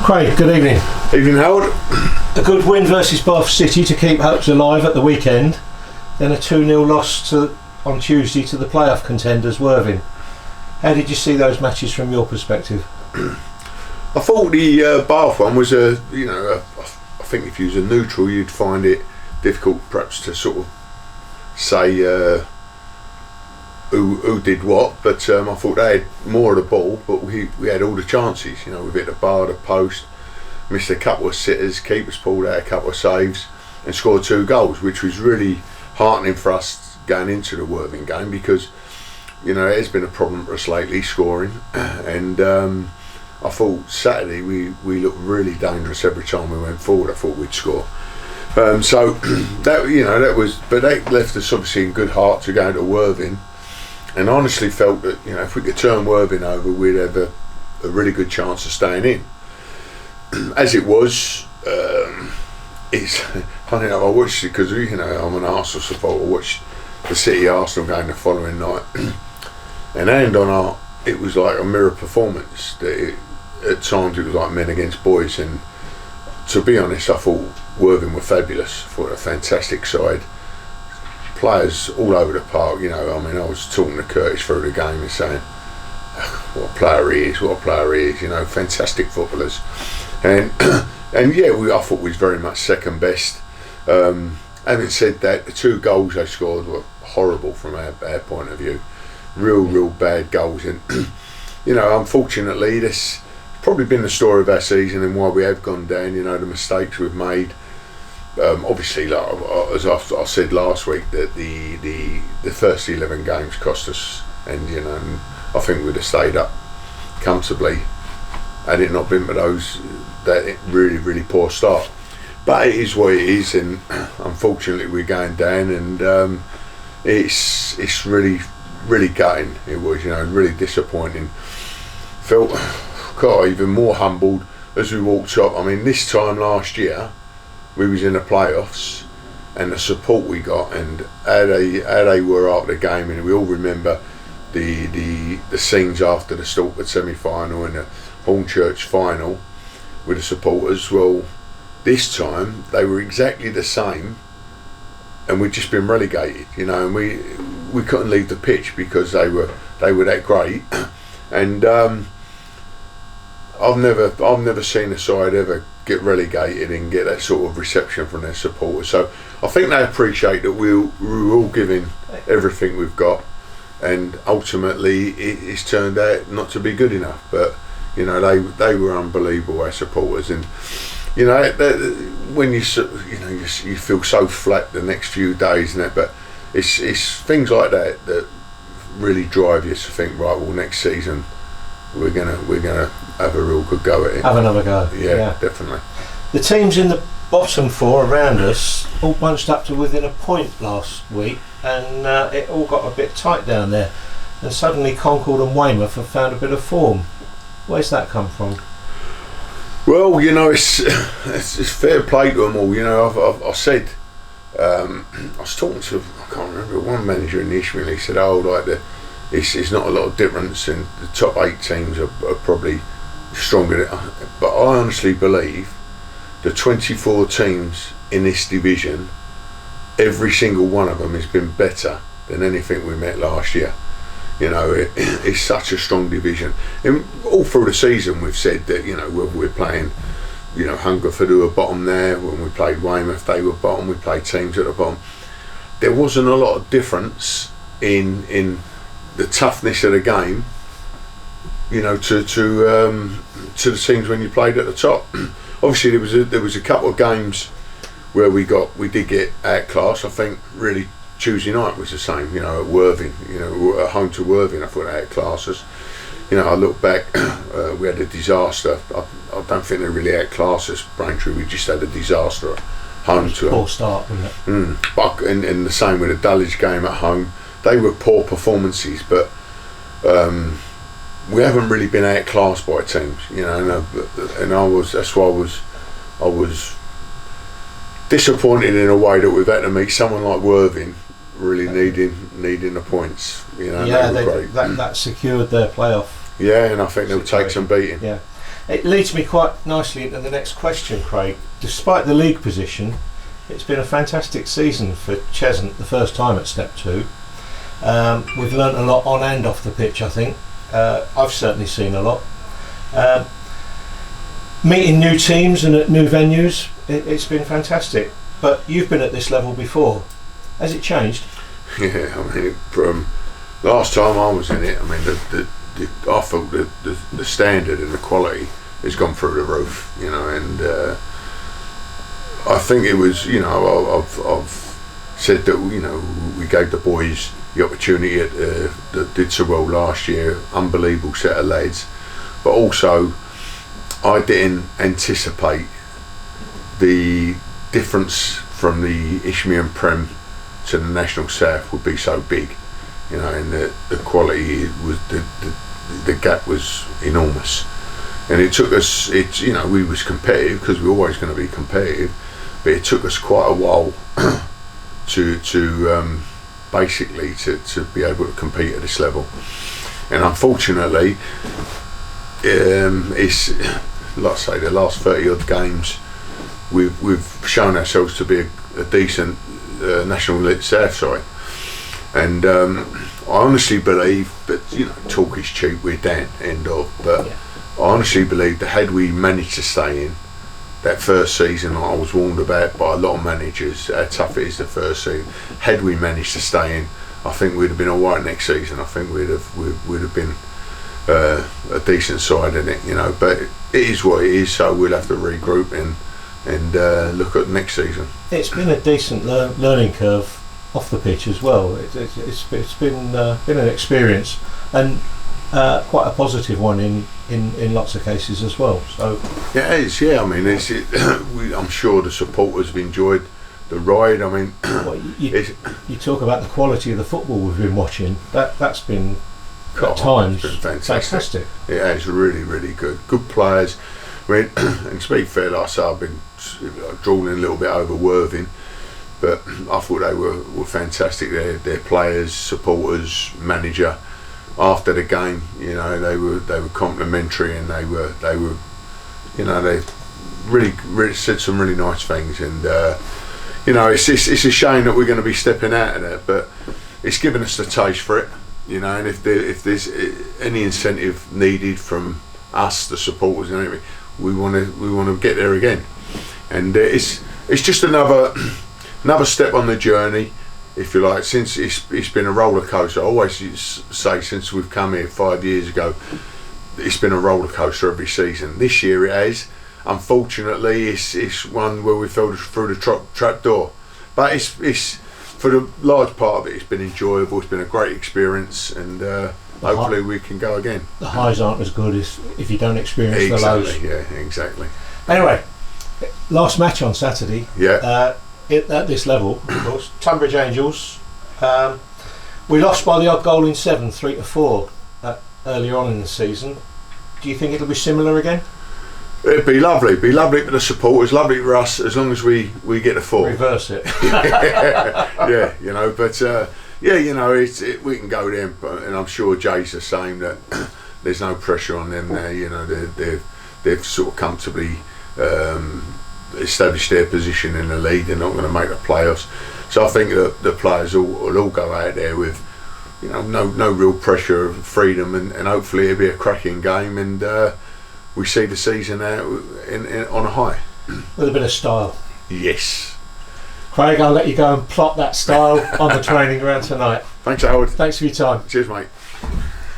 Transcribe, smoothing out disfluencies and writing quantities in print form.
Craig, good evening. Evening, Howard. A good win versus Bath City to keep hopes alive at the weekend, then a 2-0 loss on Tuesday to the playoff contenders Worthing. How did you see those matches from your perspective? I thought the Bath one was I think if you was a neutral you'd find it difficult perhaps to sort of say who did what, but I thought they had more of the ball, but we had all the chances. We hit the bar, the post, missed a couple of sitters, keepers pulled out a couple of saves and scored 2 goals, which was really heartening for us going into the Worthing game, because it has been a problem for us lately scoring, and I thought Saturday we looked really dangerous every time we went forward. I thought we'd score. So that was, but that left us obviously in good heart to go to Worthing, and honestly felt that if we could turn Worthing over, we'd have a really good chance of staying in. As it was, it's funny enough, I watched it because I'm an Arsenal supporter. I watched the City Arsenal game the following night, and it was like a mirror performance. At times it was like men against boys, and to be honest, I thought Worthing were fabulous. I thought a fantastic side, players all over the park. I was talking to Curtis through the game and saying what a player he is, fantastic footballers, and I thought we was very much second best. Having said that, the 2 goals they scored were horrible from our point of view, real bad goals, and unfortunately this probably been the story of our season and why we have gone down. The mistakes we've made. Obviously, like, as I said last week, that the first 11 games cost us, and I think we'd have stayed up comfortably had it not been for that really poor start. But it is what it is, and unfortunately we're going down, and it's really gutting. It was, really disappointing. Felt even more humbled as we walked up. This time last year we was in the playoffs, and the support we got, and how they were after the game, and we all remember the scenes after the Stalford semi-final and the Hornchurch final with the supporters. Well, this time they were exactly the same, and we'd just been relegated, and we couldn't leave the pitch because they were that great, and I've never seen a side ever get relegated and get that sort of reception from their supporters. So I think they appreciate that we're all giving everything we've got, and ultimately it's turned out not to be good enough. But they were unbelievable, our supporters, and when you feel so flat the next few days and that. But it's things like that really drive you to think, right, well, next season we're gonna have a real good go at it. Have another go. Yeah, definitely. The teams in the bottom 4 around us all bunched up to within a point last week, and it all got a bit tight down there, and suddenly Concord and Weymouth have found a bit of form. Where's that come from? Well, it's fair play to them all. I said, I was talking to, I can't remember, one manager in Ishmael. He said, it's not a lot of difference, and the top 8 teams are probably stronger. But I honestly believe the 24 teams in this division, every single one of them has been better than anything we met last year. It's such a strong division, and all through the season we've said that whether we're playing Hungerford, who were bottom there, when we played Weymouth they were bottom, we played teams at the bottom. There wasn't a lot of difference in the toughness of the game, to the teams when you played at the top. Obviously there was a couple of games where we did get outclassed. I think really Tuesday night was the same, at Worthing, at home to Worthing. I thought they outclassed us. I look back, we had a disaster. I don't think they really outclassed us, Braintree. We just had a disaster at home to them. Poor start, wasn't it? But and the same with the Dulwich game at home. They were poor performances, but we haven't really been outclassed by teams, and that's why I was disappointed in a way that we've had to meet someone like Worthing, really needing the points. That secured their playoff. Yeah, and I think they'll take some beating. Yeah. It leads me quite nicely into the next question, Craig. Despite the league position, it's been a fantastic season for Cheshunt, the first time at Step 2. We've learnt a lot on and off the pitch, I think. I've certainly seen a lot. Meeting new teams and at new venues, it's been fantastic. But you've been at this level before. Has it changed? Yeah, I mean, from last time I was in it, I mean, I thought the standard and the quality has gone through the roof, you know, and I think it was, you know, I've said that, you know, we gave the boys the opportunity that did so well last year, unbelievable set of lads, but also I didn't anticipate the difference from the Isthmian Prem to the National South would be so big, you know, and the quality was the gap was enormous, and it took us. It's, you know, we was competitive because we're always going to be competitive, but it took us quite a while to basically to be able to compete at this level, and unfortunately, it's like I say, the last 30 odd games we've shown ourselves to be a decent National League South side, and I honestly believe, but you know, talk is cheap, we're down, end of, but yeah. I honestly believe that had we managed to stay in that first season, I was warned about by a lot of managers how tough it is the first season. Had we managed to stay in, I think we'd have been alright next season. I think we'd have been a decent side in it, you know, but it is what it is, so we'll have to regroup and look at next season. It's been a decent learning curve off the pitch as well. It's been an experience, and quite a positive one in lots of cases as well. So yeah, it is. Yeah, I mean, I'm sure the supporters have enjoyed the ride. I mean, well, you talk about the quality of the football we've been watching. That's been at times been fantastic. Yeah, it's really, really good. Good players. I mean, and to be fair, like I say, I've been drawn in a little bit over Worthing, but I thought they were fantastic. Their players, supporters, manager. After the game, you know, they were complimentary, and they were, you know, they really said some really nice things, and you know, it's a shame that we're going to be stepping out of that, but it's given us the taste for it, you know, and if there's any incentive needed from us, the supporters and everything, we want to get there again, and it's just another step on the journey, if you like. Since it's been a roller coaster. I always say, since we've come here 5 years ago, it's been a roller coaster every season. This year it has. Unfortunately, it's one where we fell through the trap door, but it's for the large part of it, it's been enjoyable. It's been a great experience, and hopefully we can go again. The highs aren't as good as if you don't experience the lows. Yeah, exactly. Anyway, last match on Saturday. Yeah. At this level, of course, Tonbridge Angels. We lost by the odd goal in 7, 3-4 earlier on in the season. Do you think it'll be similar again? It'd be lovely. It'd be lovely for the supporters, lovely for us, as long as we get a 4. Reverse it. Yeah, you know, but yeah, you know, we can go there, and I'm sure Jay's the same, that there's no pressure on them now. You know, they've sort of comfortably established their position in the league. They're not going to make the playoffs, so I think that the players will all go out there with, you know, no real pressure, freedom, and hopefully it'll be a cracking game, and we see the season out on a high with a bit of style. Yes. Craig, I'll let you go and plot that style on the training ground tonight. Thanks, Howard. Thanks for your time. Cheers, mate.